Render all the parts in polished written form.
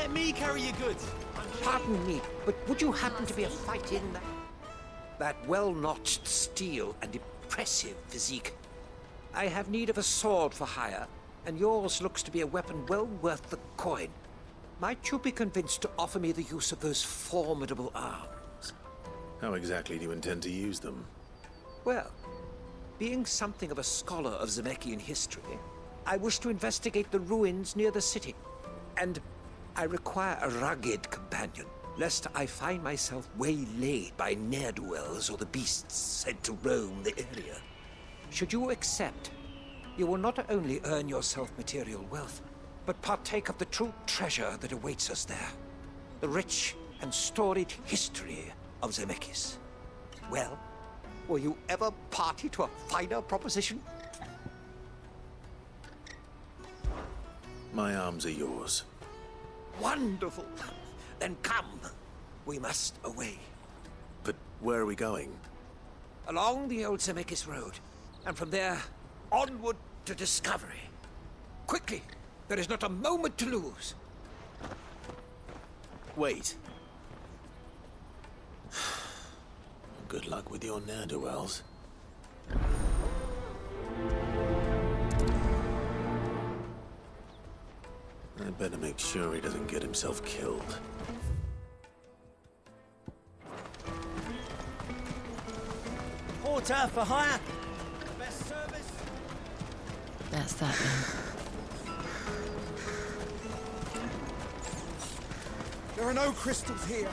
Let me carry your goods. Pardon me, but would you happen to be a fight in that? That well-notched steel and impressive physique. I have need of a sword for hire, and yours looks to be a weapon well worth the coin. Might you be convinced to offer me the use of those formidable arms? How exactly do you intend to use them? Well, being something of a scholar of Zemeckis history, I wish to investigate the ruins near the city. And I require a rugged companion, lest I find myself waylaid by ne'er-do-wells or the beasts sent to roam the area. Should you accept, you will not only earn yourself material wealth, but partake of the true treasure that awaits us there. The rich and storied history of Zemeckis. Well, were you ever party to a finer proposition? My arms are yours. Wonderful! Then come. We must away. But where are we going? Along the old Zemeckis Road, and from there, onward to discovery. Quickly! There is not a moment to lose. Wait. Good luck with your ne'er-do-wells. I'd better make sure he doesn't get himself killed. Porter for hire. Best service. That's that then. There are no crystals here.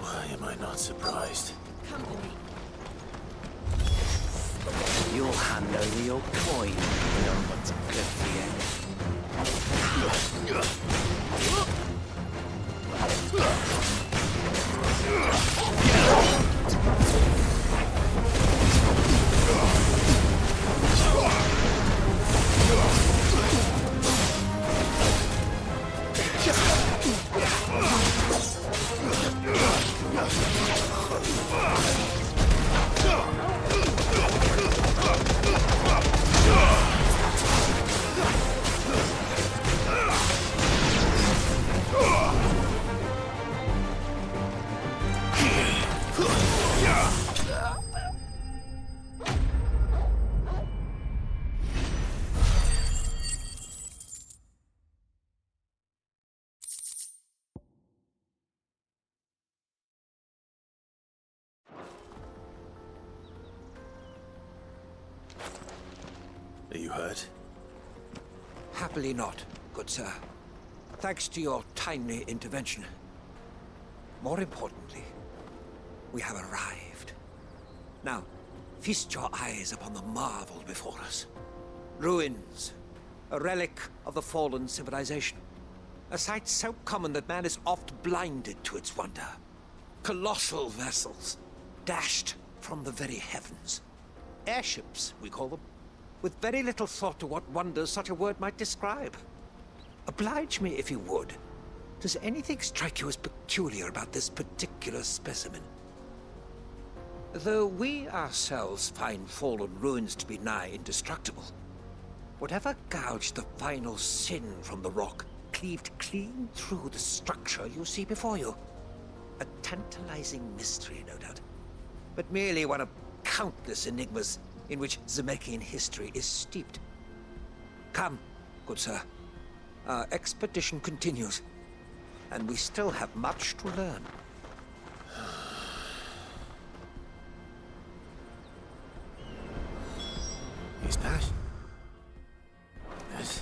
Why am I not surprised? Company. You'll hand over your coin. You know what's good Are you hurt? Happily not, good sir. Thanks to your timely intervention. More importantly, we have arrived. Now, feast your eyes upon the marvel before us. Ruins, a relic of the fallen civilization. A sight so common that man is oft blinded to its wonder. Colossal vessels, dashed from the very heavens. Airships, we call them, with very little thought to what wonders such a word might describe. Oblige me if you would. Does anything strike you as peculiar about this particular specimen? Though we ourselves find fallen ruins to be nigh indestructible, whatever gouged the final sin from the rock cleaved clean through the structure you see before you. A tantalizing mystery, no doubt, but merely one of countless enigmas in which Zemeckis history is steeped. Come, good sir. Our expedition continues, and we still have much to learn. He's that? Yes,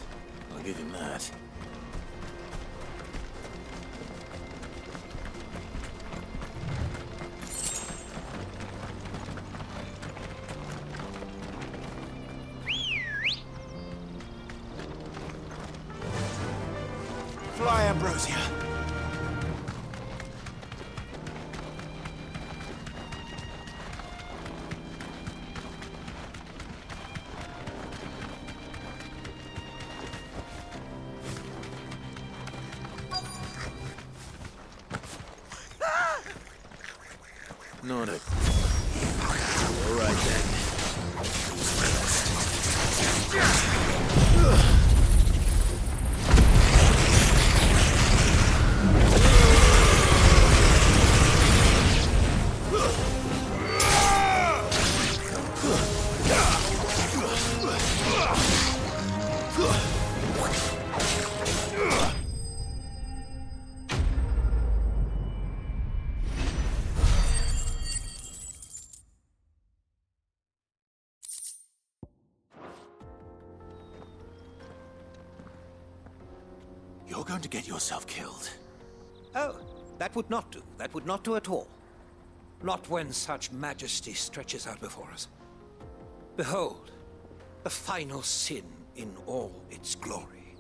I'll give him that. Fly, Ambrosia. Not a... All right, then. You're going to get yourself killed. Oh, that would not do. That would not do at all. Not when such majesty stretches out before us. Behold, the final sin in all its glory.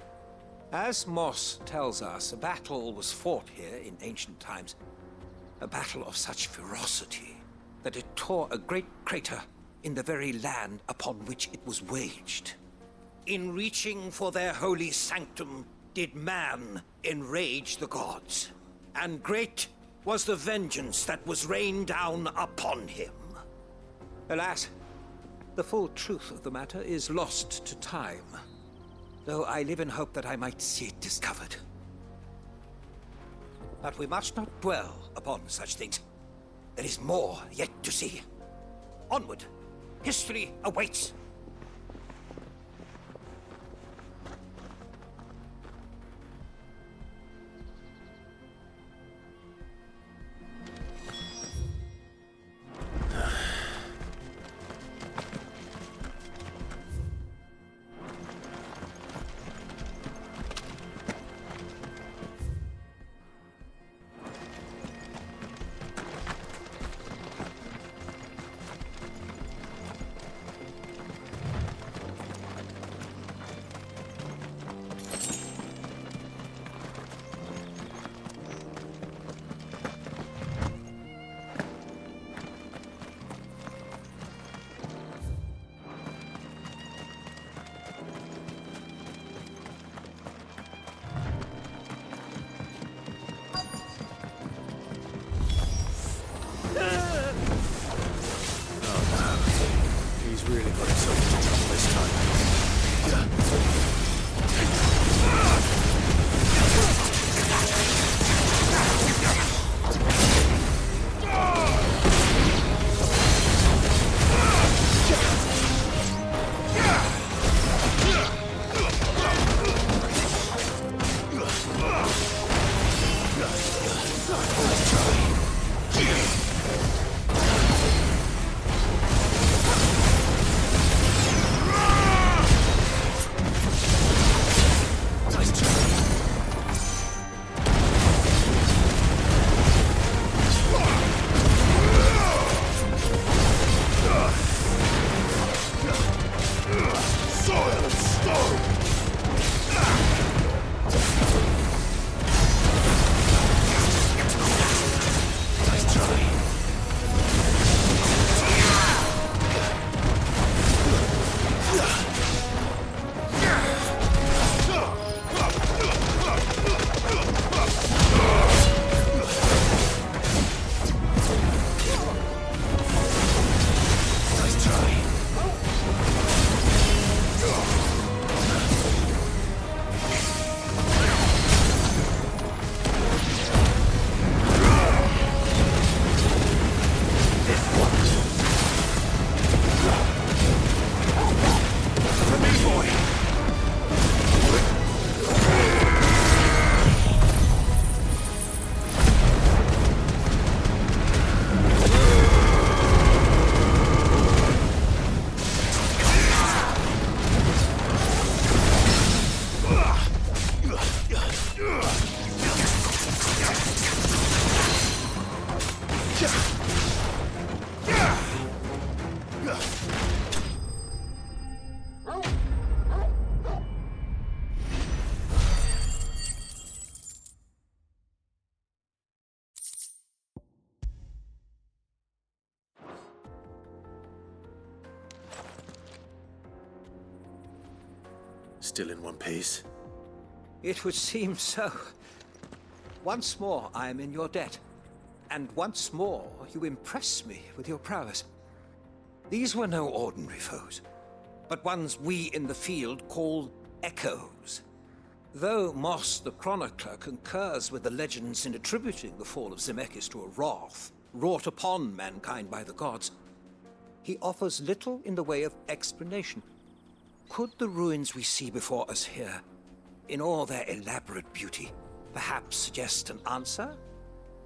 As Moss tells us, a battle was fought here in ancient times. A battle of such ferocity that it tore a great crater in the very land upon which it was waged. In reaching for their holy sanctum, did man enrage the gods, and great was the vengeance that was rained down upon him. Alas, the full truth of the matter is lost to time, though I live in hope that I might see it discovered. But we must not dwell upon such things. There is more yet to see. Onward! History awaits! He's really got himself into trouble this time. Still in one piece. It would seem so. Once more, I am in your debt. And once more, you impress me with your prowess. These were no ordinary foes, but ones we in the field call echoes. Though Moss the Chronicler concurs with the legends in attributing the fall of Zemeckis to a wrath wrought upon mankind by the gods, he offers little in the way of explanation. Could the ruins we see before us here, in all their elaborate beauty, perhaps suggest an answer?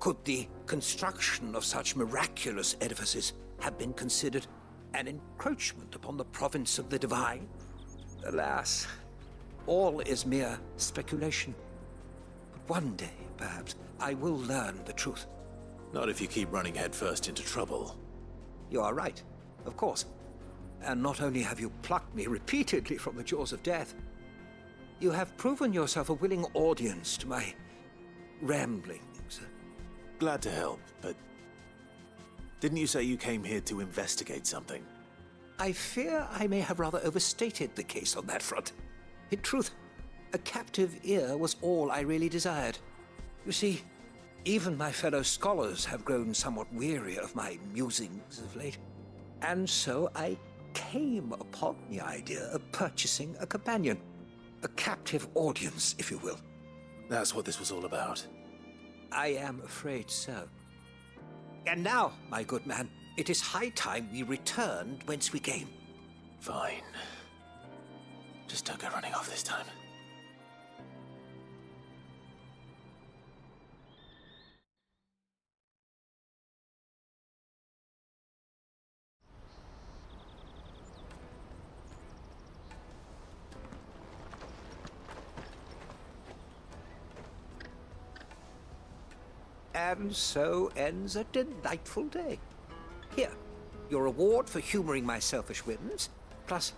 Could the construction of such miraculous edifices have been considered an encroachment upon the province of the divine? Alas, all is mere speculation. But one day, perhaps, I will learn the truth. Not if you keep running headfirst into trouble. You are right, of course. And not only have you plucked me repeatedly from the jaws of death, you have proven yourself a willing audience to my ramblings. Glad to help, but didn't you say you came here to investigate something? I fear I may have rather overstated the case on that front. In truth, a captive ear was all I really desired. You see, even my fellow scholars have grown somewhat weary of my musings of late. And so I came upon the idea of purchasing a companion. A captive audience, if you will. That's what this was all about. I am afraid so. And now, my good man, it is high time we returned whence we came. Fine. Just don't go running off this time. And so ends a delightful day. Here, your reward for humoring my selfish whims, plus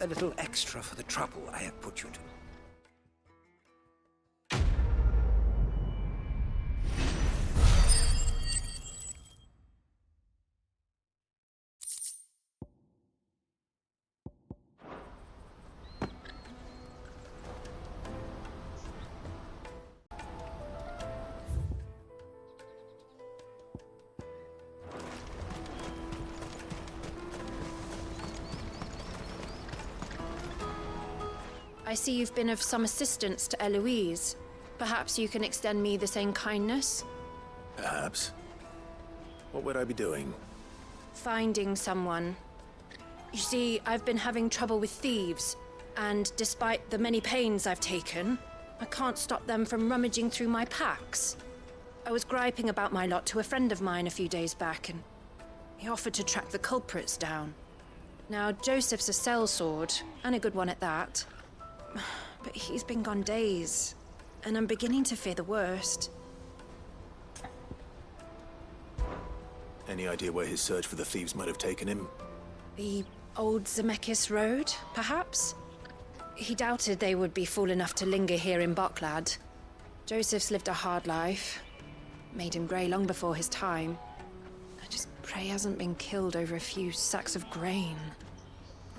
a little extra for the trouble I have put you to. I see you've been of some assistance to Eloise. Perhaps you can extend me the same kindness? Perhaps. What would I be doing? Finding someone. You see, I've been having trouble with thieves, and despite the many pains I've taken, I can't stop them from rummaging through my packs. I was griping about my lot to a friend of mine a few days back, and he offered to track the culprits down. Now, Joseph's a sellsword, and a good one at that. But he's been gone days, and I'm beginning to fear the worst. Any idea where his search for the thieves might have taken him? The old Zemeckis Road, perhaps? He doubted they would be fool enough to linger here in Boklad. Joseph's lived a hard life. Made him grey long before his time. I just pray he hasn't been killed over a few sacks of grain.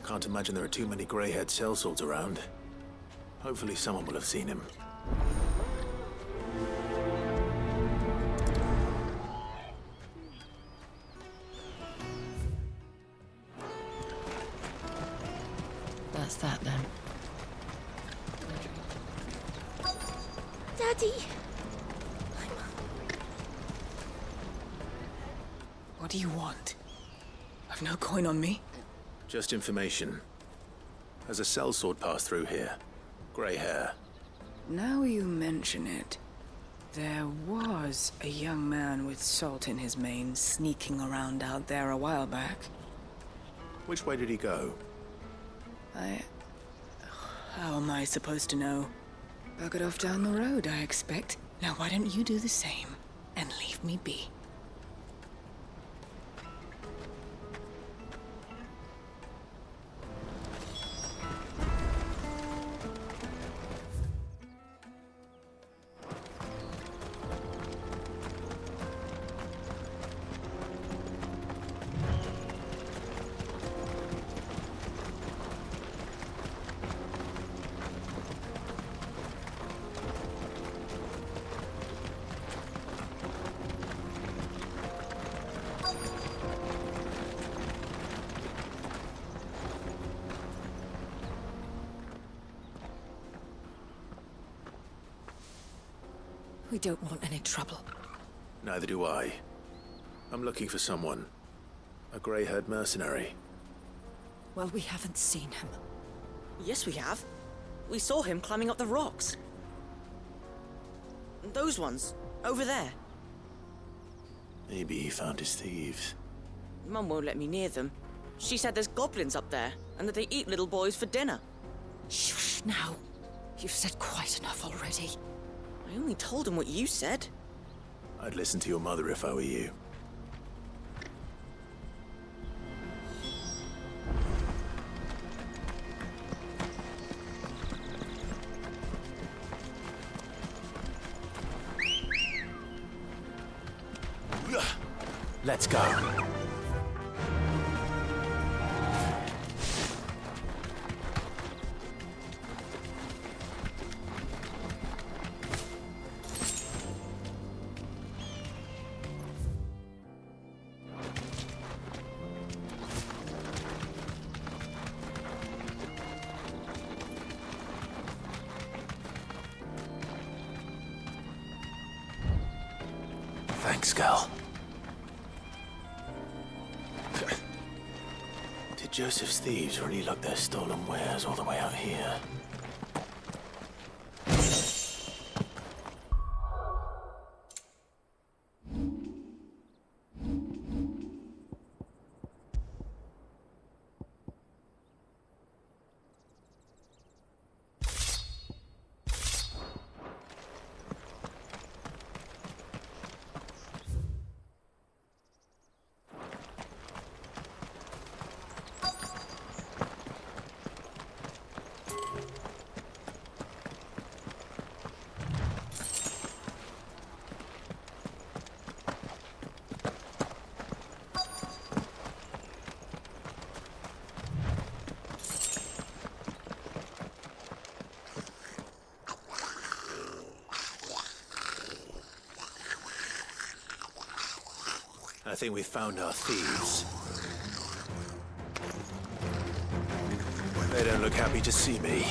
Can't imagine there are too many grey-haired sellswords around. Hopefully someone will have seen him. That's that then. Daddy! What do you want? I've no coin on me. Just information. Has a sellsword passed through here? Grey hair. Now you mention it, there was a young man with salt in his mane sneaking around out there a while back. Which way did he go? How am I supposed to know? Buggered off down the road, I expect. Now why don't you do the same and leave me be? We don't want any trouble. Neither do I. I'm looking for someone. A grey-haired mercenary. Well, we haven't seen him. Yes, we have. We saw him climbing up the rocks. Those ones, over there. Maybe he found his thieves. Mum won't let me near them. She said there's goblins up there, and that they eat little boys for dinner. Shush now. You've said quite enough already. I only told him what you said. I'd listen to your mother if I were you. Let's go. Thanks, girl. Did Joseph's thieves really lug their stolen wares all the way out here? I think we've found our thieves. They don't look happy to see me.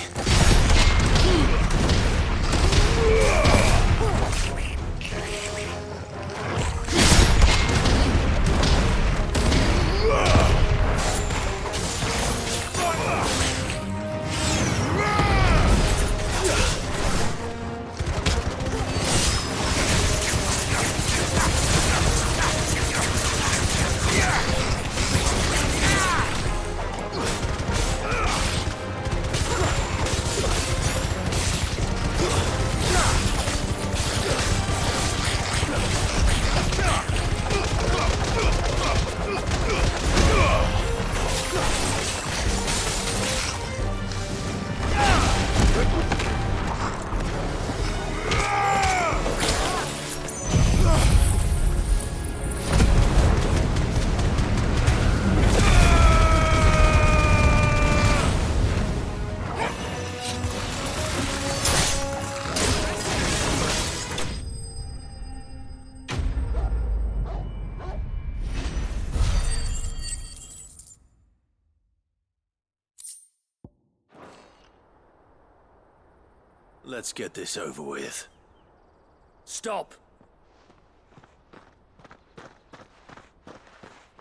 Let's get this over with. Stop!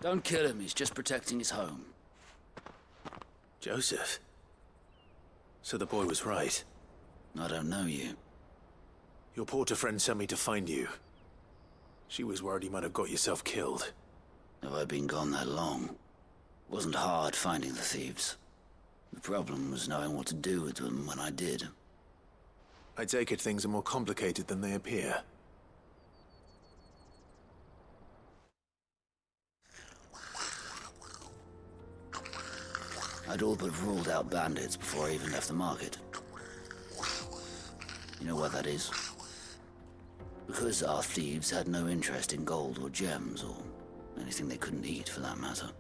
Don't kill him, he's just protecting his home. Joseph? So the boy was right. I don't know you. Your porter friend sent me to find you. She was worried you might have got yourself killed. Have I been gone that long? It wasn't hard finding the thieves. The problem was knowing what to do with them when I did. I take it things are more complicated than they appear. I'd all but ruled out bandits before I even left the market. You know what that is? Because our thieves had no interest in gold or gems, or anything they couldn't eat for that matter.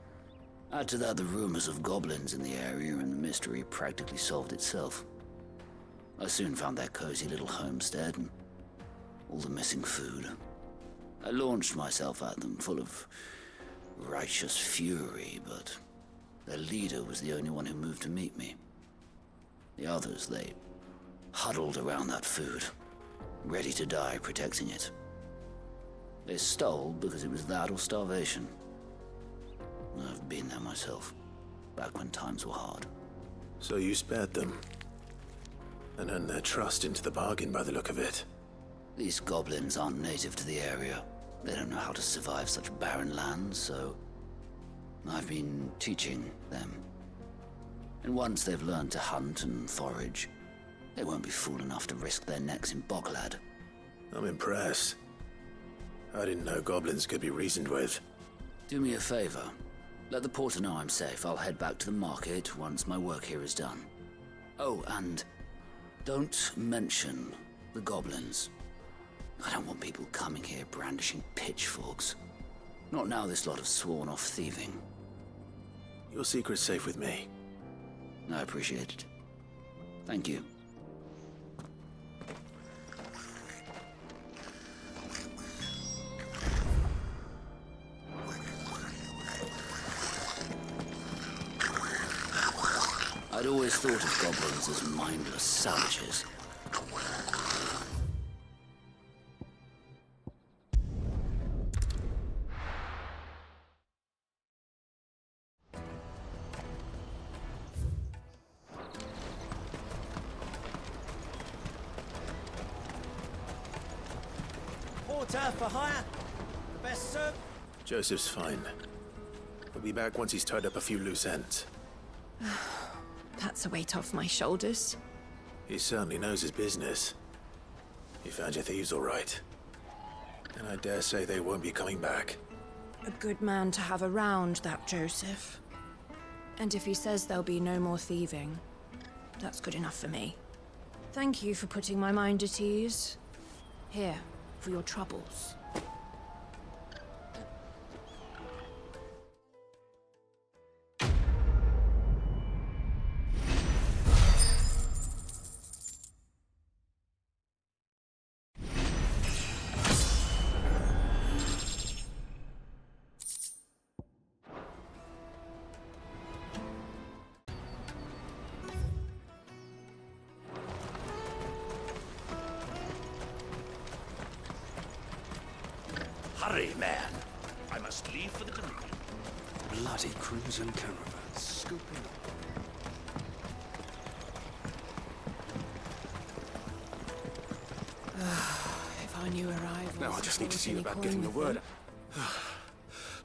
Add to that the rumors of goblins in the area, and the mystery practically solved itself. I soon found their cozy little homestead and all the missing food. I launched myself at them, full of righteous fury, but their leader was the only one who moved to meet me. The others, they huddled around that food, ready to die protecting it. They stole because it was that or starvation. I've been there myself, back when times were hard. So you spared them, and earned their trust into the bargain by the look of it. These goblins aren't native to the area. They don't know how to survive such barren lands, so I've been teaching them. And once they've learned to hunt and forage, they won't be fool enough to risk their necks in Boglad. I'm impressed. I didn't know goblins could be reasoned with. Do me a favor. Let the porter know I'm safe. I'll head back to the market once my work here is done. Oh, and don't mention the goblins. I don't want people coming here brandishing pitchforks. Not now this lot have sworn off thieving. Your secret's safe with me. I appreciate it. Thank you. I'd always thought of goblins as mindless savages. Porter for hire. The best served. Joseph's fine. We'll be back once he's tied up a few loose ends. That's a weight off my shoulders. He certainly knows his business. You found your thieves all right. And I dare say they won't be coming back. A good man to have around, that Joseph. And if he says there'll be no more thieving, that's good enough for me. Thank you for putting my mind at ease. Here, for your troubles. Hurry, man. I must leave for the Dominion. Bloody crimson caravan scooping up. If I knew arrivals... Now I just need to see you before about any getting the coin word.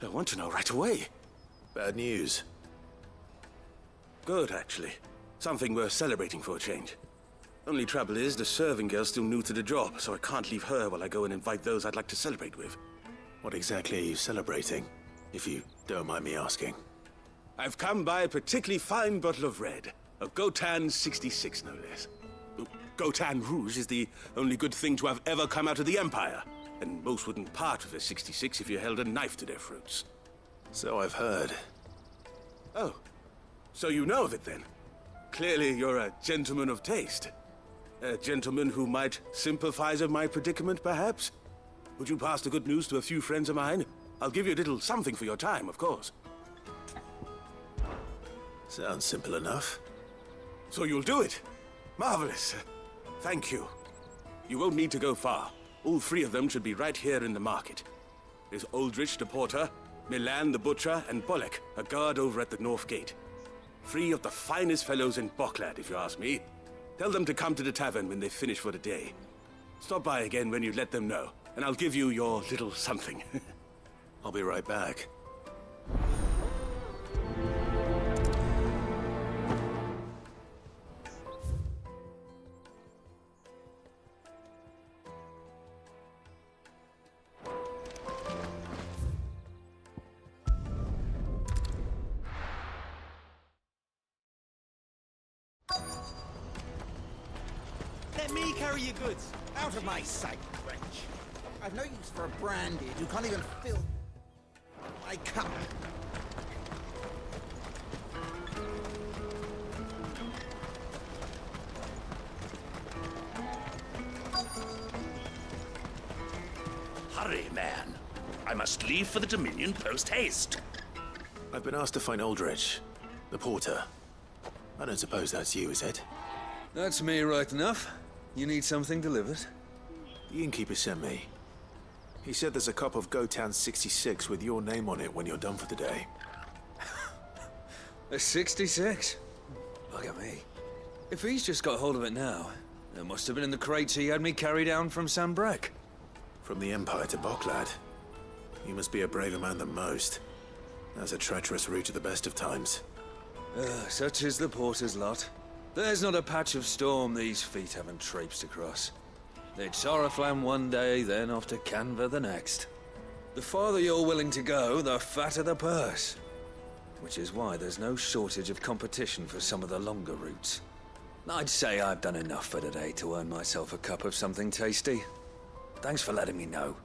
I want to know right away. Bad news. Good, actually. Something worth celebrating for a change. Only trouble is, the serving girl's still new to the job, so I can't leave her while I go and invite those I'd like to celebrate with. What exactly are you celebrating, if you don't mind me asking? I've come by a particularly fine bottle of red. Of Gotan 66, no less. Gotan Rouge is the only good thing to have ever come out of the Empire. And most wouldn't part with a 66 if you held a knife to their throats. So I've heard. Oh, so you know of it then? Clearly you're a gentleman of taste. A gentleman who might sympathize with my predicament, perhaps? Would you pass the good news to a few friends of mine? I'll give you a little something for your time, of course. Sounds simple enough. So you'll do it? Marvelous. Thank you. You won't need to go far. All three of them should be right here in the market. There's Aldrich the porter, Milan the butcher, and Bolek, a guard over at the north gate. Three of the finest fellows in Boglad, if you ask me. Tell them to come to the tavern when they finish for the day. Stop by again when you let them know, and I'll give you your little something. I'll be right back. Let me carry your goods. Out of my sight, wench. I've no use for a brandy who can't even fill my cup. Hurry, man. I must leave for the Dominion post-haste. I've been asked to find Aldrich, the porter. I don't suppose that's you, is it? That's me right enough. You need something delivered? The innkeeper sent me. He said there's a cup of Gotan 66 with your name on it when you're done for the day. A 66? Look at me. If he's just got hold of it now, it must have been in the crates he had me carry down from Sambrek. From the Empire to Boklad. You must be a braver man than most. That's a treacherous route at the best of times. Such is the porter's lot. There's not a patch of storm these feet haven't traipsed across. It's Oriflamme one day, then off to Canva the next. The farther you're willing to go, the fatter the purse. Which is why there's no shortage of competition for some of the longer routes. I'd say I've done enough for today to earn myself a cup of something tasty. Thanks for letting me know.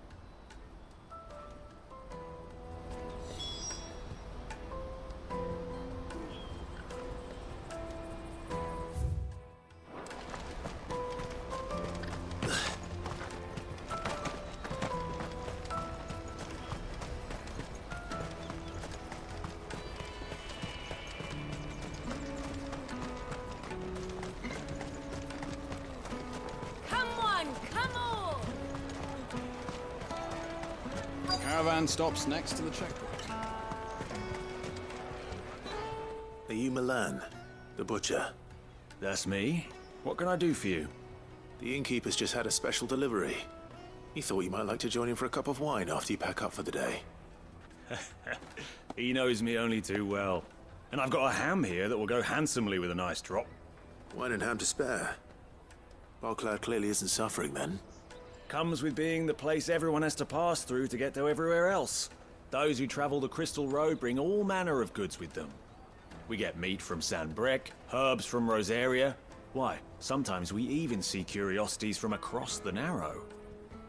Caravan stops next to the checkpoint. Are you Milan, the butcher? That's me. What can I do for you? The innkeeper's just had a special delivery. He thought you might like to join him for a cup of wine after you pack up for the day. He knows me only too well. And I've got a ham here that will go handsomely with a nice drop. Wine and ham to spare. Boklad clearly isn't suffering then. Comes with being the place everyone has to pass through to get to everywhere else. Those who travel the Crystal Road bring all manner of goods with them. We get meat from Sanbrek, herbs from Rosaria. Why, sometimes we even see curiosities from across the Narrow.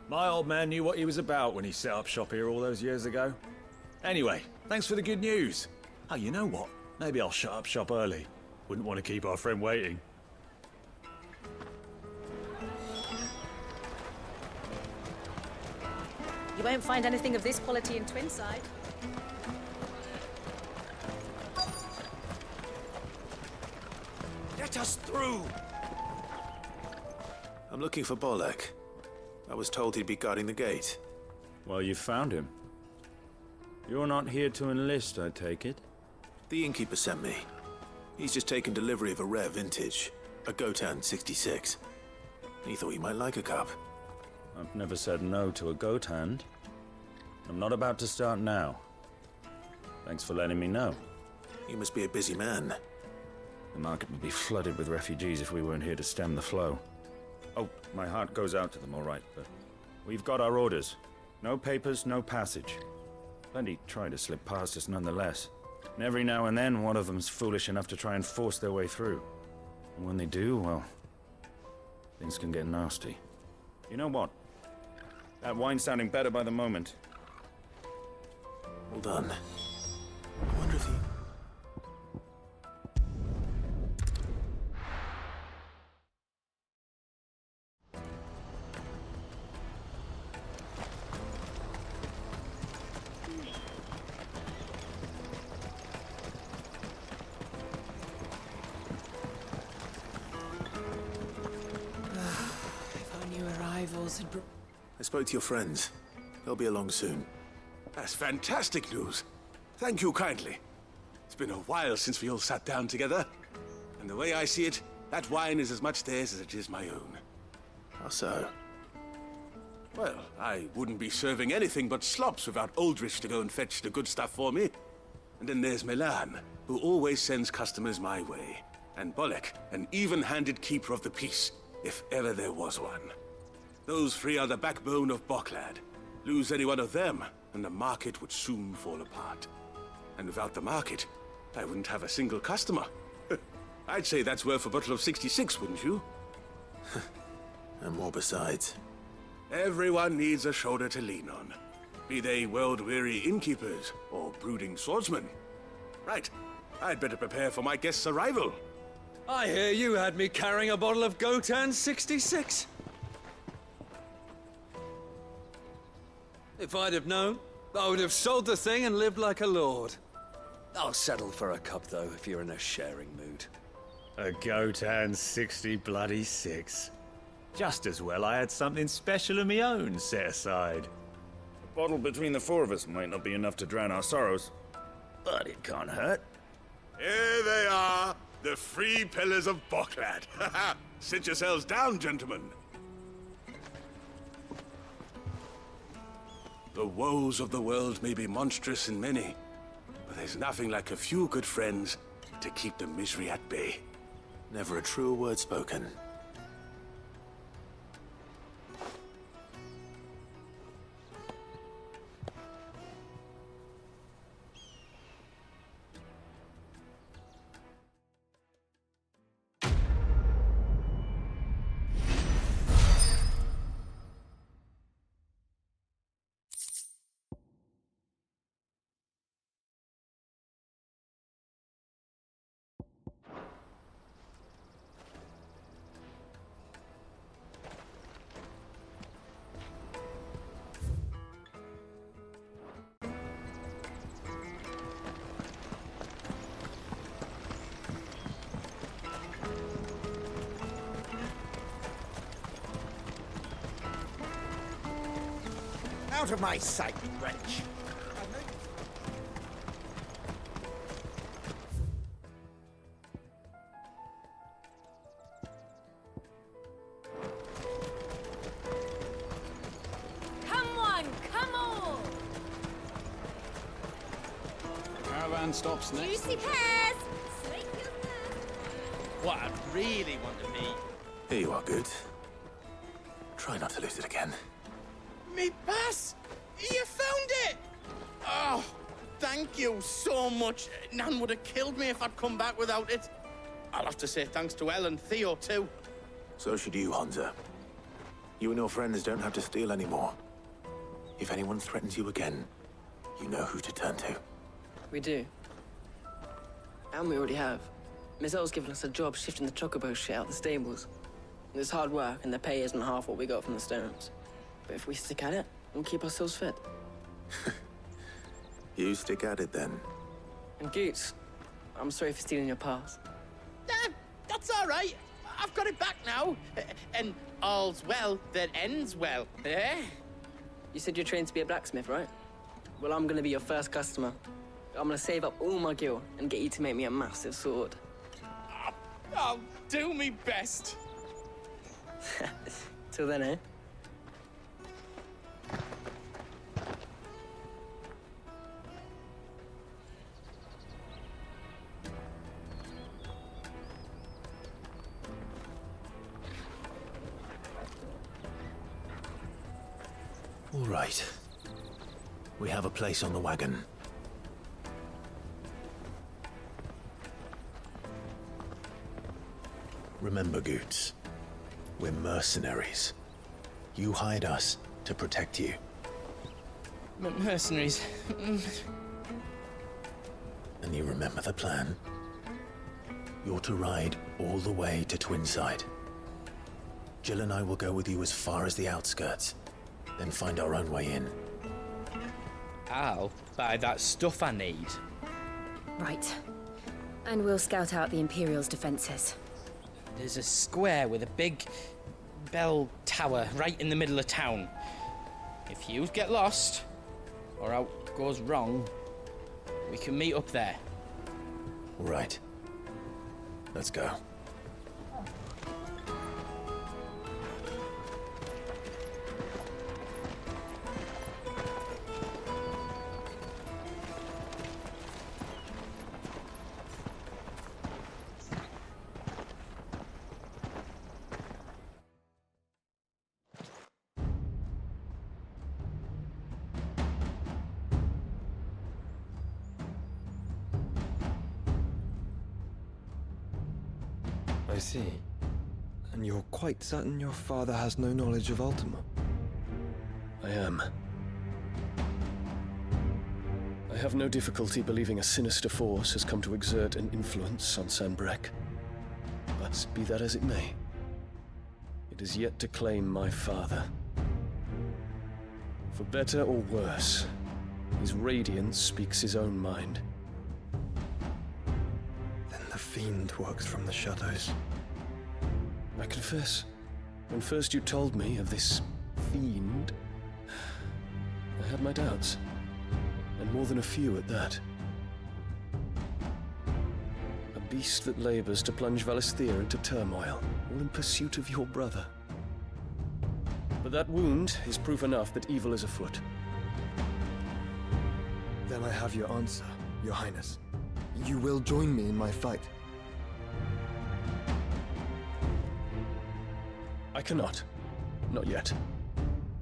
My old man knew what he was about when he set up shop here all those years ago. Anyway, thanks for the good news. Oh, you know what? Maybe I'll shut up shop early. Wouldn't want to keep our friend waiting. You won't find anything of this quality in Twinside. Let us through! I'm looking for Bolek. I was told he'd be guarding the gate. Well, you found him. You're not here to enlist, I take it? The innkeeper sent me. He's just taken delivery of a rare vintage, a Gotan 66. He thought you might like a cup. I've never said no to a goat hand. I'm not about to start now. Thanks for letting me know. You must be a busy man. The market would be flooded with refugees if we weren't here to stem the flow. Oh, my heart goes out to them, all right, but we've got our orders. No papers, no passage. Plenty try to slip past us nonetheless. And every now and then, one of them's foolish enough to try and force their way through. And when they do, well, things can get nasty. You know what? That wine's sounding better by the moment. Well done. I wonder if he... I spoke to your friends. They'll be along soon. That's fantastic news. Thank you kindly. It's been a while since we all sat down together. And the way I see it, that wine is as much theirs as it is my own. How so? Well, I wouldn't be serving anything but slops without Aldrich to go and fetch the good stuff for me. And then there's Milan, who always sends customers my way. And Bolek, an even-handed keeper of the peace, if ever there was one. Those three are the backbone of Boklad. Lose any one of them, and the market would soon fall apart. And without the market, I wouldn't have a single customer. I'd say that's worth a bottle of 66, wouldn't you? And more besides. Everyone needs a shoulder to lean on. Be they world-weary innkeepers or brooding swordsmen. Right, I'd better prepare for my guest's arrival. I hear you had me carrying a bottle of Gotan 66. If I'd have known, I would have sold the thing and lived like a lord. I'll settle for a cup, though, if you're in a sharing mood. A Gotan 60 bloody 6. Just as well I had something special of my own set aside. A bottle between the four of us might not be enough to drown our sorrows, but it can't hurt. Here they are, the free pillars of Boklad. Sit yourselves down, gentlemen. The woes of the world may be monstrous in many, but there's nothing like a few good friends to keep the misery at bay. Never a truer word spoken. Out of my sight, wretch! Come on, come on! Caravan stops next. Juicy pears! What I really want to meet. Here you are, Good. Try not to lose it again. Me pass! You found it! Oh, thank you so much. Nan would have killed me if I'd come back without it. I'll have to say thanks to Elle and Theo, too. So should you, Honza. You and your friends don't have to steal anymore. If anyone threatens you again, you know who to turn to. We do. And we already have. Miss Elle's given us a job shifting the chocobo shit out the stables. It's hard work, and the pay isn't half what we got from the stones. But if we stick at it, we'll keep ourselves fit. You stick at it, then. And Goots, I'm sorry for stealing your pass. That's all right. I've got it back now. And all's well that ends well, eh? You said you're trained to be a blacksmith, right? Well, I'm gonna be your first customer. I'm gonna save up all my gil and get you to make me a massive sword. I'll do me best. Till then, eh? All right. We have a place on the wagon. Remember, Goots, we're mercenaries. You hired us to protect you. Mercenaries. And you remember the plan? You're to ride all the way to Twinside. Jill and I will go with you as far as the outskirts, then find our own way in. I'll buy that stuff I need. Right. And we'll scout out the Imperial's defenses. There's a square with a big bell tower right in the middle of town. If you get lost, or out goes wrong, we can meet up there. All right. Let's go. I see. And you're quite certain your father has no knowledge of Ultima? I am. I have no difficulty believing a sinister force has come to exert an influence on Sanbreque. But be that as it may, it is yet to claim my father. For better or worse, his radiance speaks his own mind. Then the fiend works from the shadows. I confess, When first you told me of this fiend, I had my doubts. And more than a few at that. A beast that labors to plunge Valisthea into turmoil, all in pursuit of your brother. But that wound is proof enough that evil is afoot. Then I have your answer, Your Highness. You will join me in my fight. I cannot. Not yet.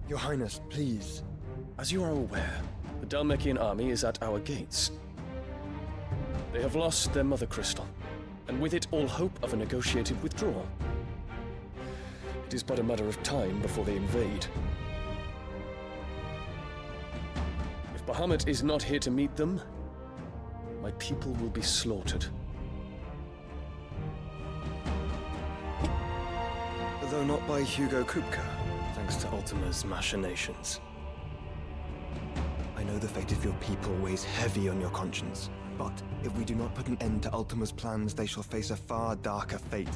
Your Highness, please. As you are aware, the Dhalmekian army is at our gates. They have lost their mother crystal, and with it all hope of a negotiated withdrawal. It is but a matter of time before they invade. If Bahamut is not here to meet them, my people will be slaughtered. Though not by Hugo Kupka, thanks to Ultima's machinations. I know the fate of your people weighs heavy on your conscience, but if we do not put an end to Ultima's plans, they shall face a far darker fate.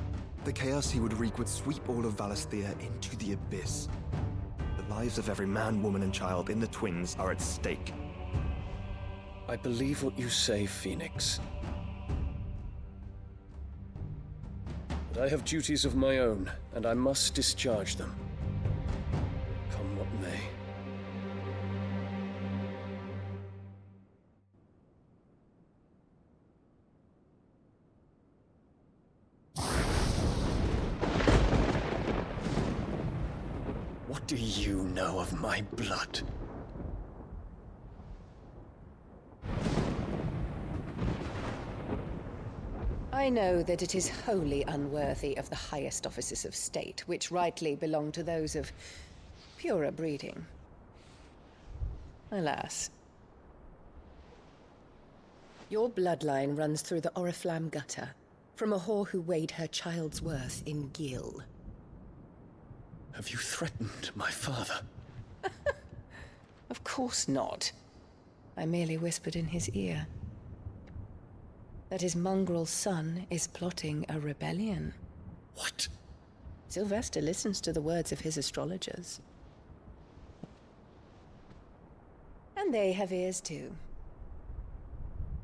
The chaos he would wreak would sweep all of Valisthea into the abyss. The lives of every man, woman, and child in the Twins are at stake. I believe what you say, Phoenix. But I have duties of my own, and I must discharge them. Come what may. What do you know of my blood? I know that it is wholly unworthy of the highest offices of state, which rightly belong to those of purer breeding. Alas. Your bloodline runs through the Oriflamme gutter, from a whore who weighed her child's worth in gil. Have you threatened my father? Of course not. I merely whispered in his ear that his mongrel son is plotting a rebellion. What? Sylvester listens to the words of his astrologers. And they have ears too.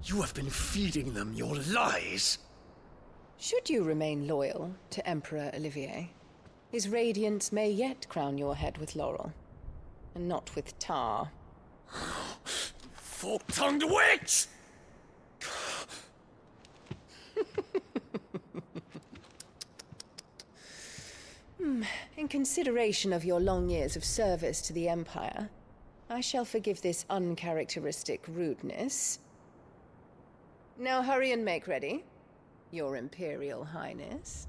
You have been feeding them your lies! Should you remain loyal to Emperor Olivier, his radiance may yet crown your head with laurel, and not with tar. Fork-tongued witch! In consideration of your long years of service to the Empire, I shall forgive this uncharacteristic rudeness. Now hurry and make ready, Your Imperial Highness.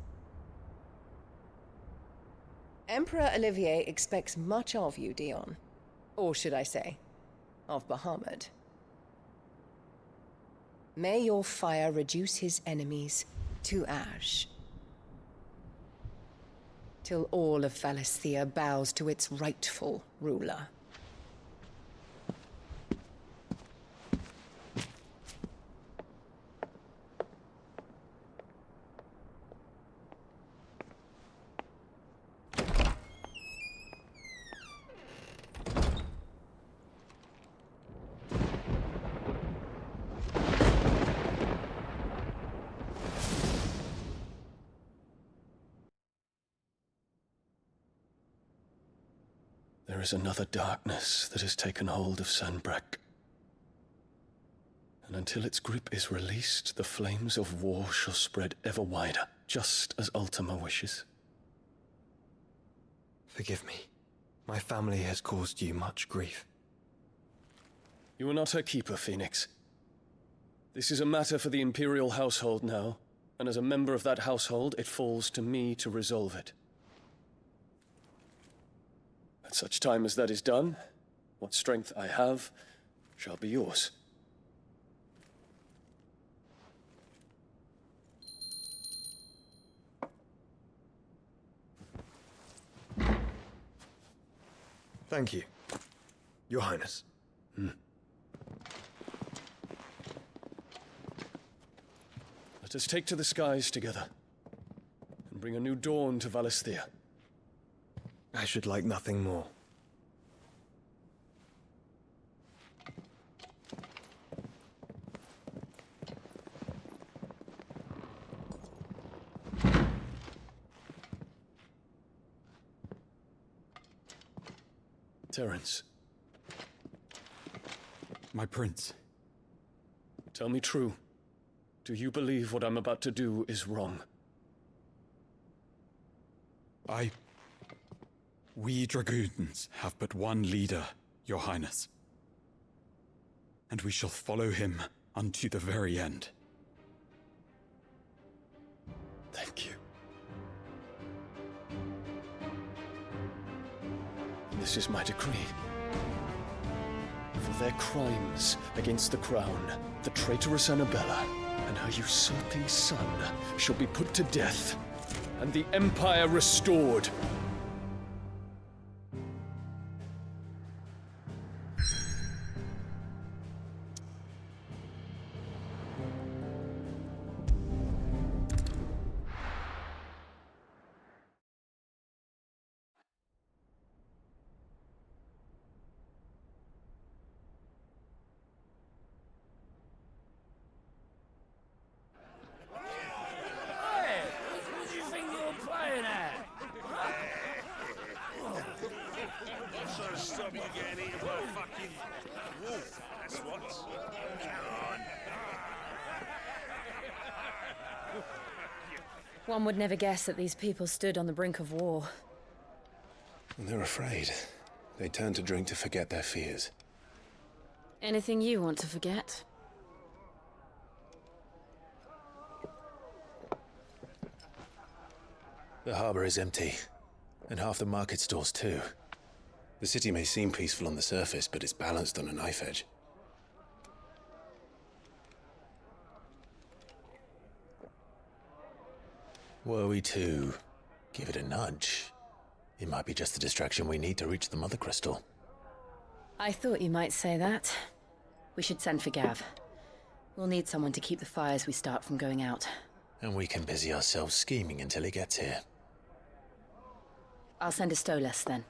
Emperor Olivier expects much of you, Dion. Or should I say, of Bahamut. May your fire reduce his enemies to ash, till all of Valisthea bows to its rightful ruler. There is another darkness that has taken hold of Sanbreque. And until its grip is released, the flames of war shall spread ever wider, just as Ultima wishes. Forgive me. My family has caused you much grief. You are not her keeper, Phoenix. This is a matter for the Imperial household now, and as a member of that household, it falls to me to resolve it. At such time as that is done, what strength I have shall be yours. Thank you, Your Highness. Let us take to the skies together, and bring a new dawn to Valisthea. I should like nothing more. Terence. My prince. Tell me true. Do you believe what I'm about to do is wrong? We dragoons have but one leader, Your Highness. And we shall follow him unto the very end. Thank you. This is my decree. For their crimes against the crown, the traitorous Annabella and her usurping son shall be put to death, and the Empire restored. Stop you getting eaten by a fucking wolf, that's what. Come on. One would never guess that these people stood on the brink of war. They're afraid. They turn to drink to forget their fears. Anything you want to forget? The harbor is empty, and half the market stalls too. The city may seem peaceful on the surface, but it's balanced on a knife edge. Were we to give it a nudge, it might be just the distraction we need to reach the Mother Crystal. I thought you might say that. We should send for Gav. We'll need someone to keep the fires we start from going out. And we can busy ourselves scheming until he gets here. I'll send a Stolas then.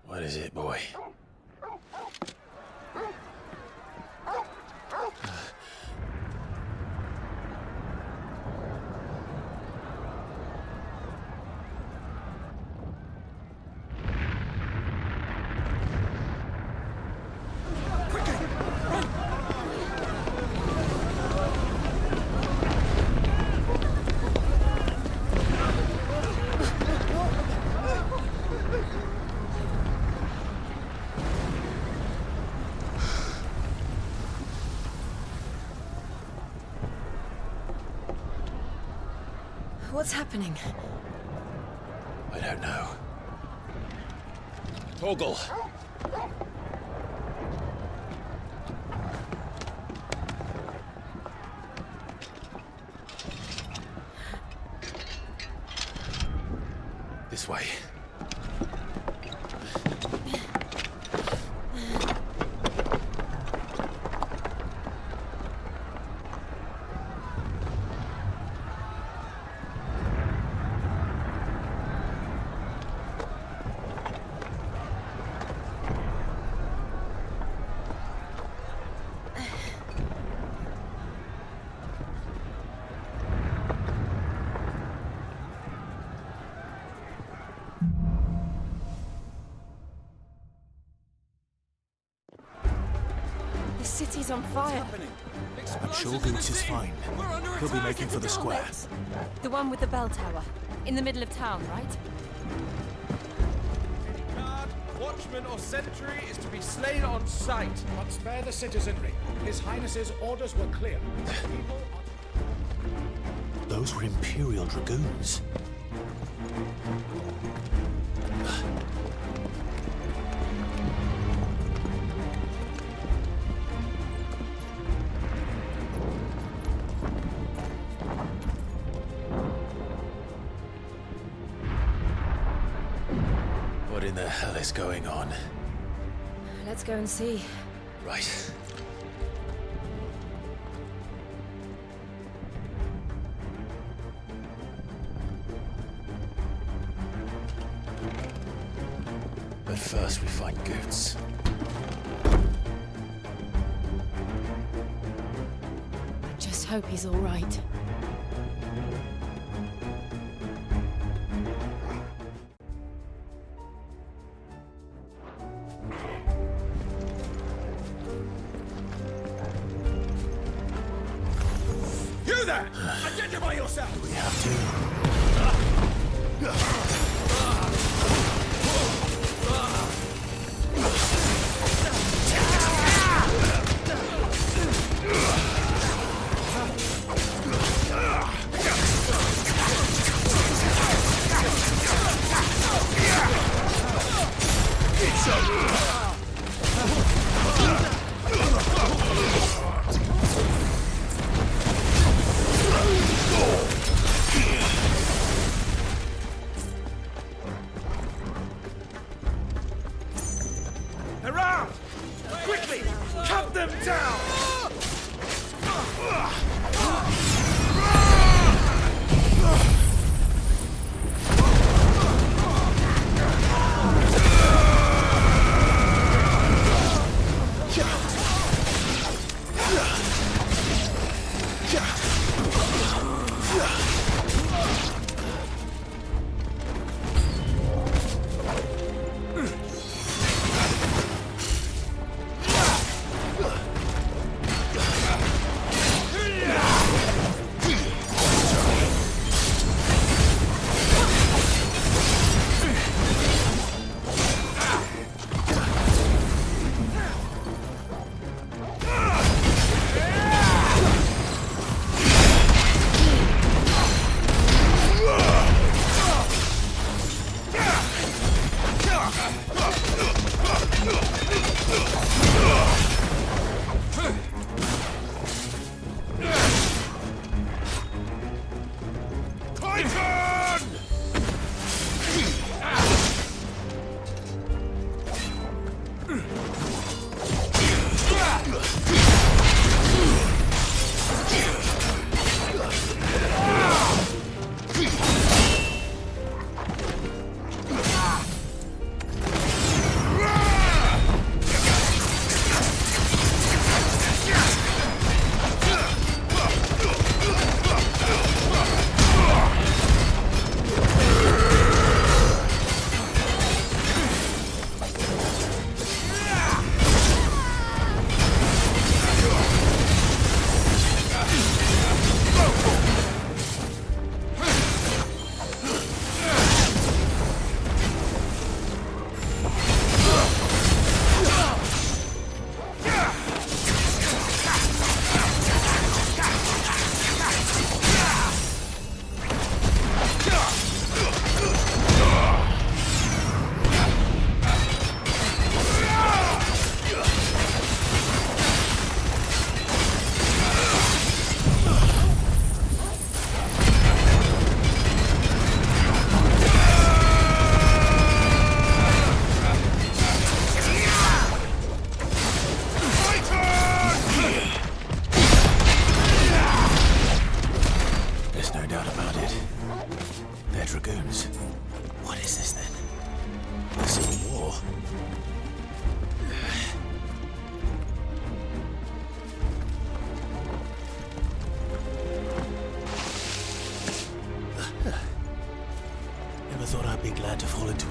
What is it, boy? What's happening? I don't know. Torgal! This way. The city's on fire. I'm sure Goose is fine. He'll be making for the square. The one with the bell tower. In the middle of town, right? Any guard, watchman or sentry is to be slain on sight. But spare the citizenry. His Highness's orders were clear. Those were Imperial dragoons. in the hell is going on? Let's go and see. Right. But first we find Goots. I just hope he's all right. You there! Identify yourself! We have to. Around! Quickly! Cut them down!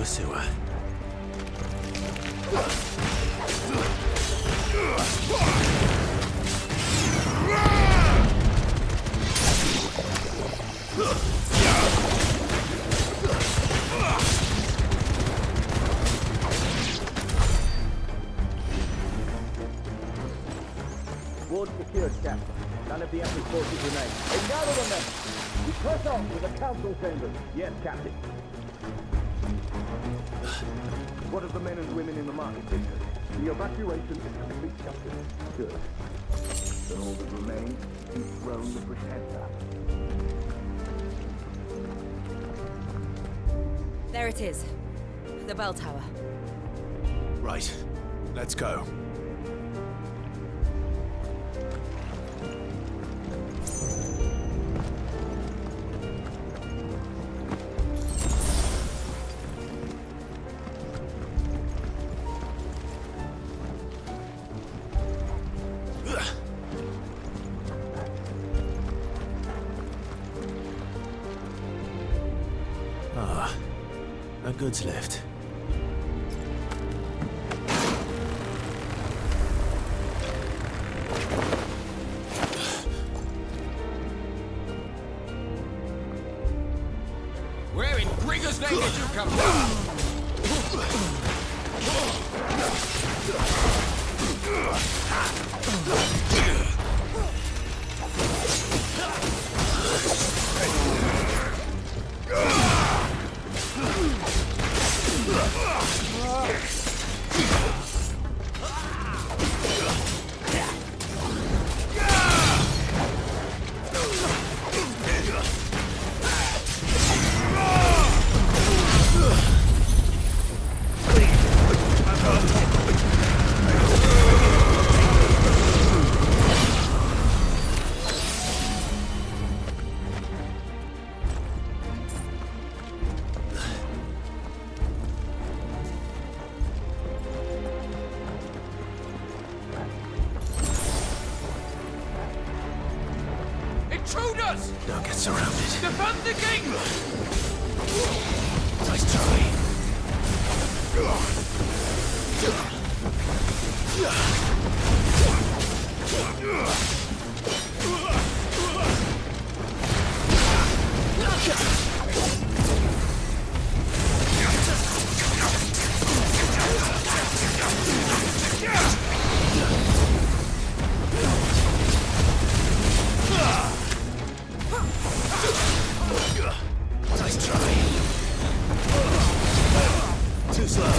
a sewer. Ward secured, Captain. None of the Emperor's forces remain. They gather them then. We press on to the council chambers. Yes, Captain. What of the men and women in the market district? The evacuation is complete, Captain. Good. Then all that remains is Throne the Protector. There it is. The bell tower. Right. Let's go. Ah, a goods lift. Where in Gregor's name did you come from? Intruders! Don't get surrounded. Defend the gate! Nice try. Nice try. Too slow.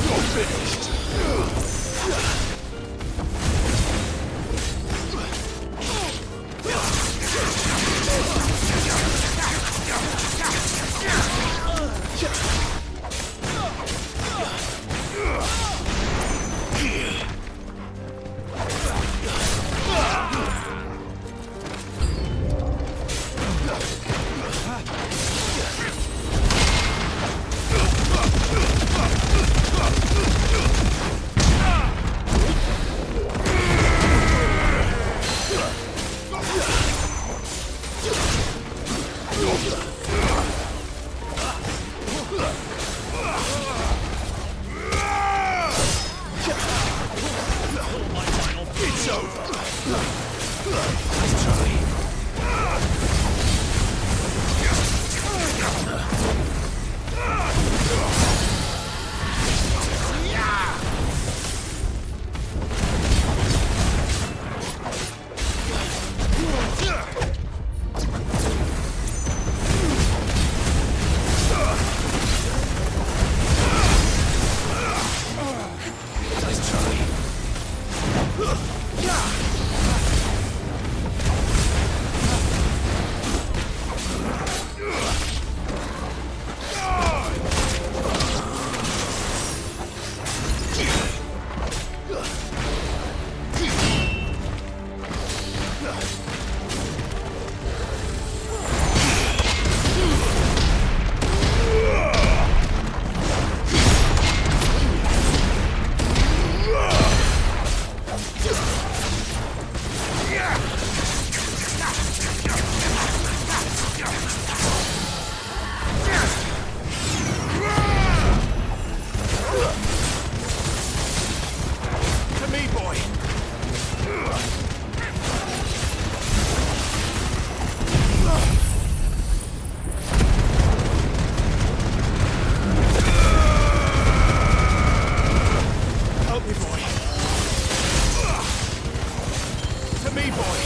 You're finished. It's over. Nice try. Nice try. To me, boy. Help me, boy. To me, boy.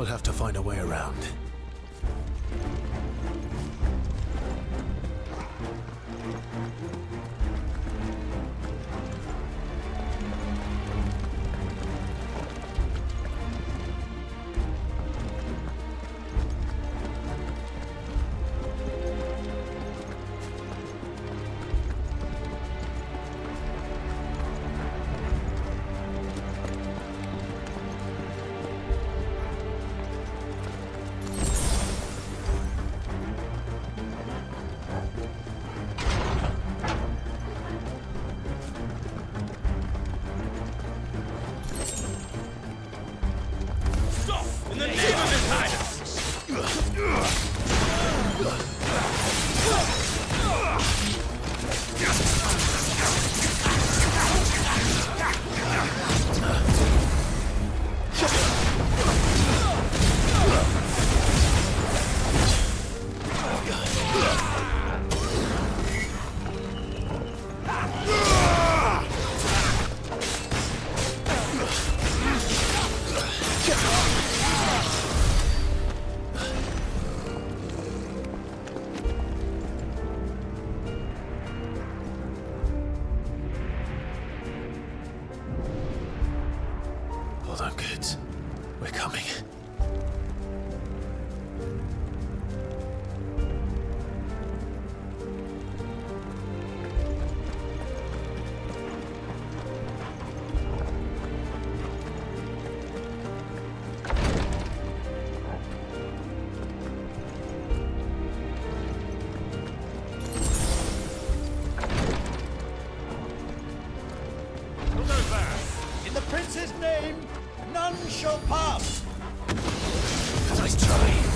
have to find a way around. Hold on, kids. We're coming. Look over! In the prince's name, none shall pass! Nice try.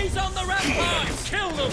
Enemies on the ramparts! Kill them!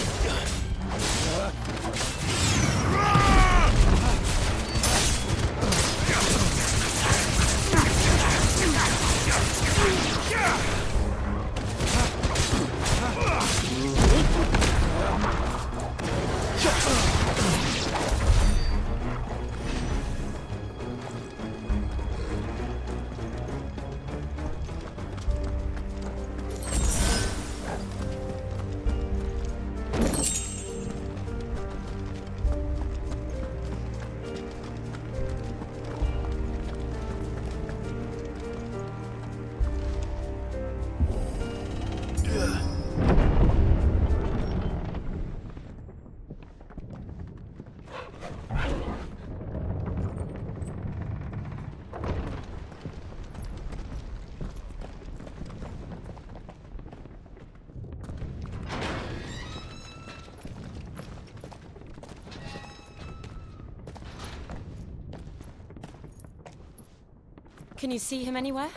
Can you see him anywhere?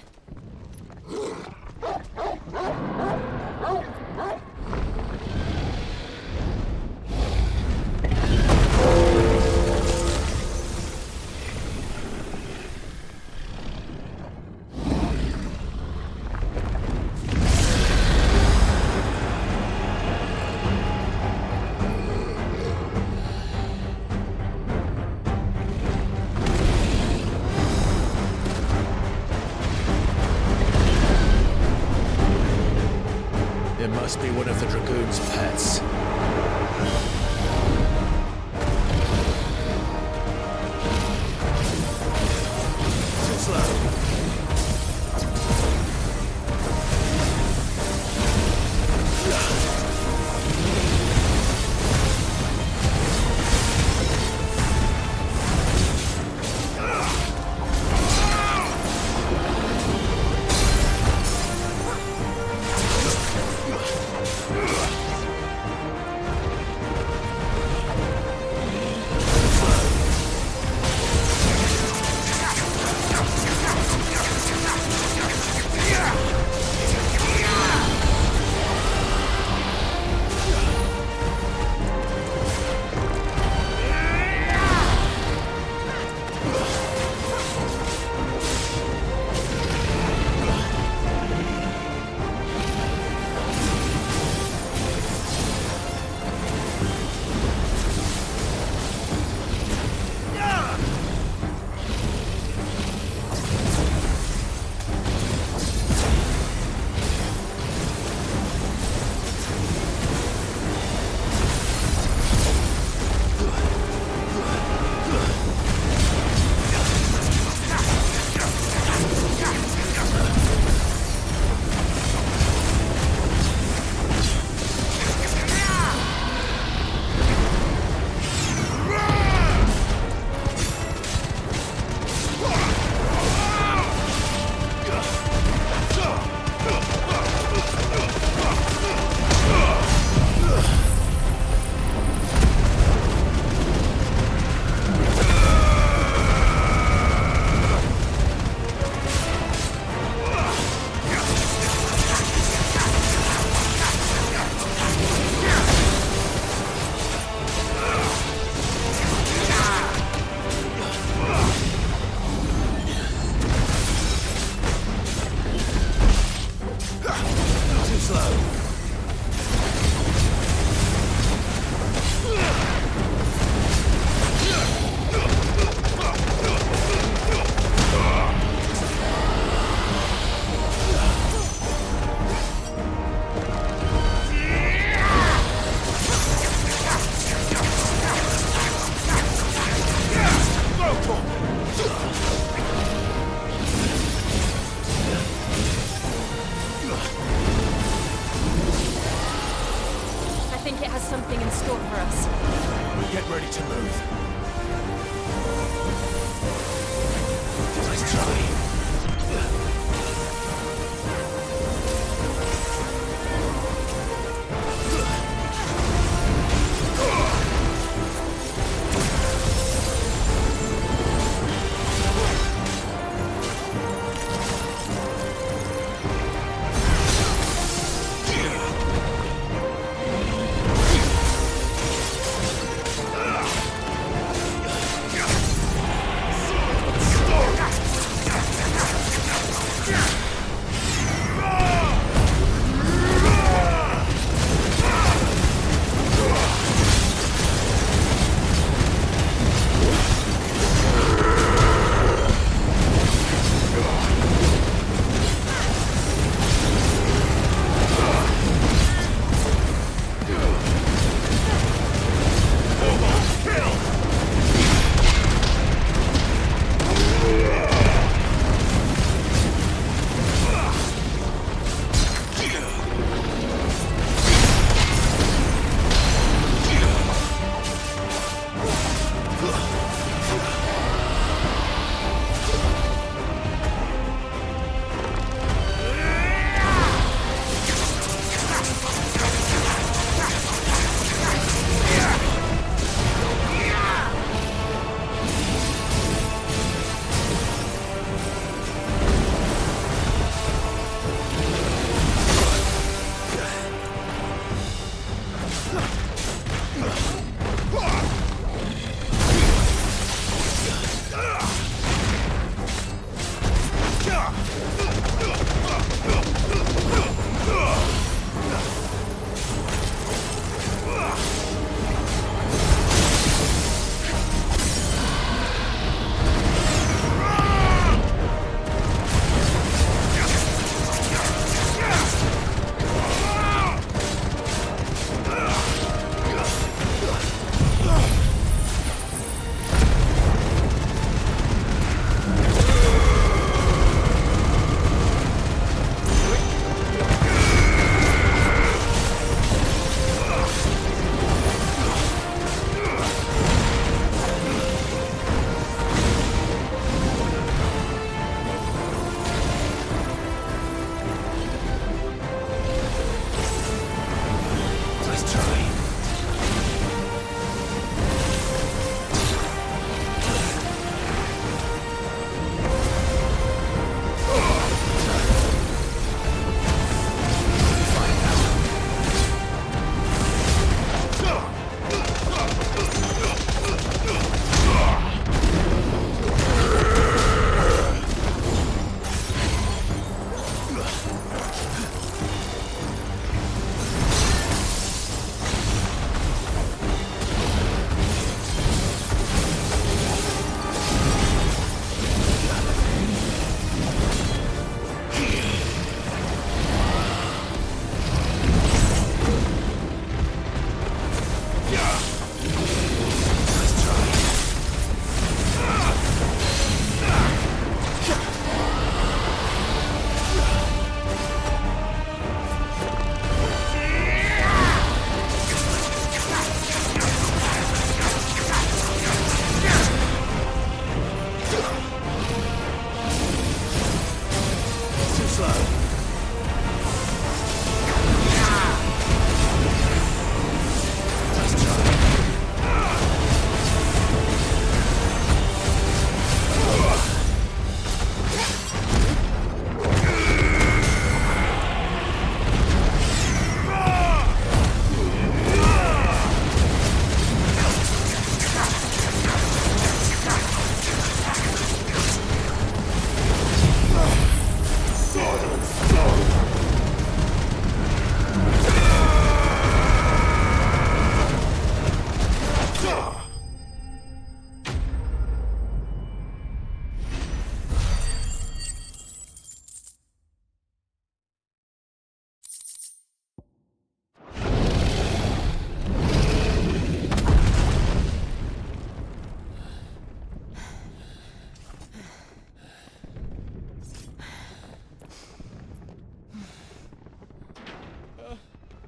It must be one of the Dragoon's pets. Too slow. something in store for us. Get ready to move. Let's try.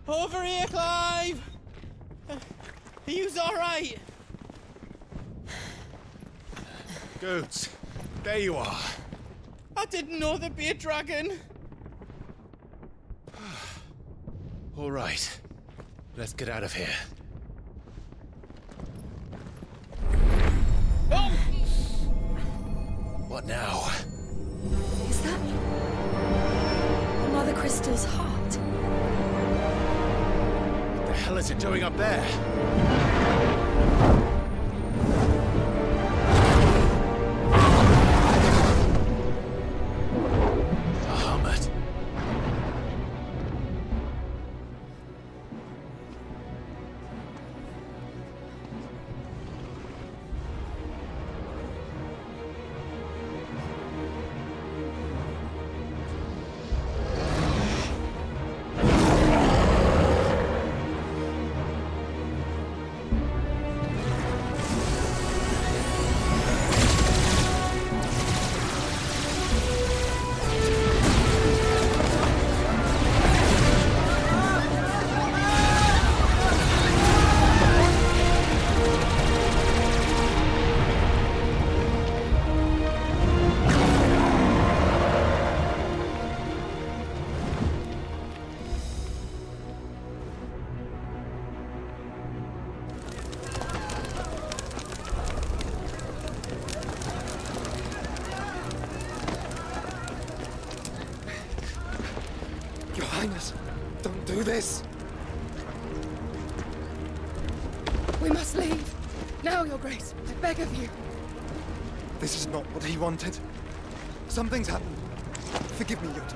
Over here, Clive! Are you alright? Goods, there you are. I didn't know there'd be a dragon. All right. Let's get out of here. Oh! What now? Is that Mother Crystal's heart? What the hell is it doing up there? Bahamut. Your Highness, don't do this. We must leave. Now, Your Grace. I beg of you. This is not what he wanted. Something's happened. Forgive me, Yot,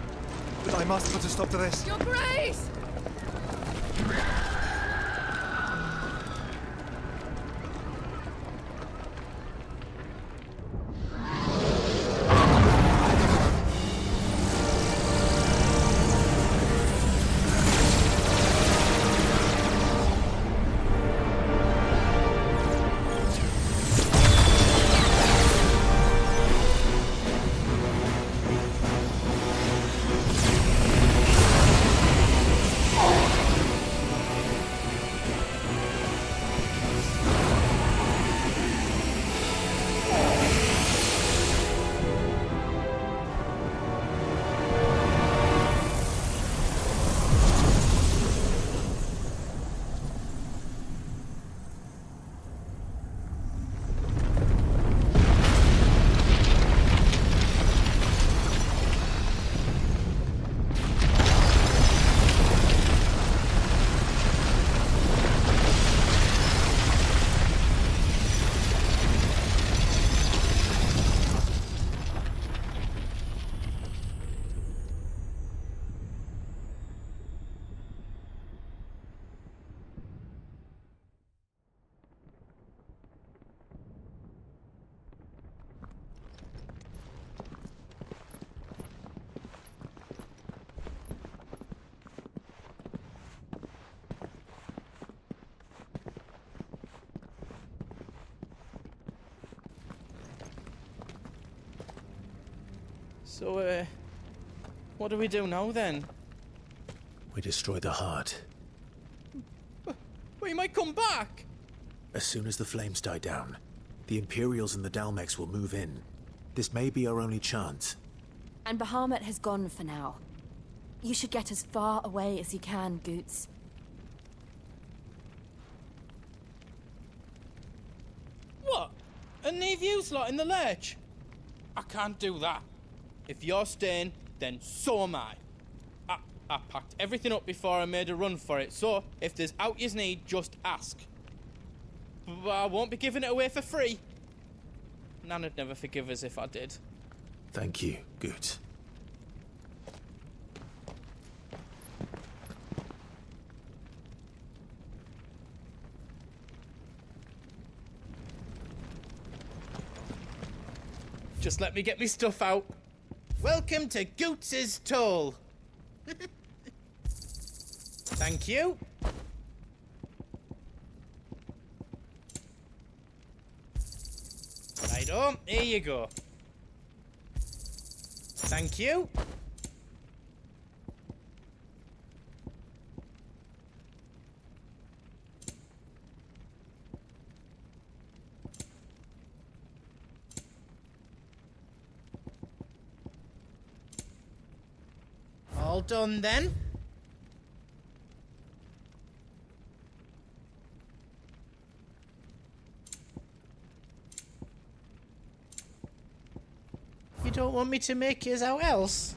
but I must put a stop to this. Your Grace! So, what do we do now then? We destroy the heart. We might come back! As soon as the flames die down, the Imperials and the Dalmex will move in. This may be our only chance. And Bahamut has gone for now. You should get as far away as you can, Goots. What? And leave you lot in the lurch? I can't do that. If you're staying, then so am I. I packed everything up before I made a run for it, so if there's out yous need, just ask. But I won't be giving it away for free. Nan'd never forgive us if I did. Thank you, Goot. Just let me get me stuff out. Welcome to Goots's Toll. Thank you. Righto, here you go. Thank you. Well done, then. You don't want me to make yours out else?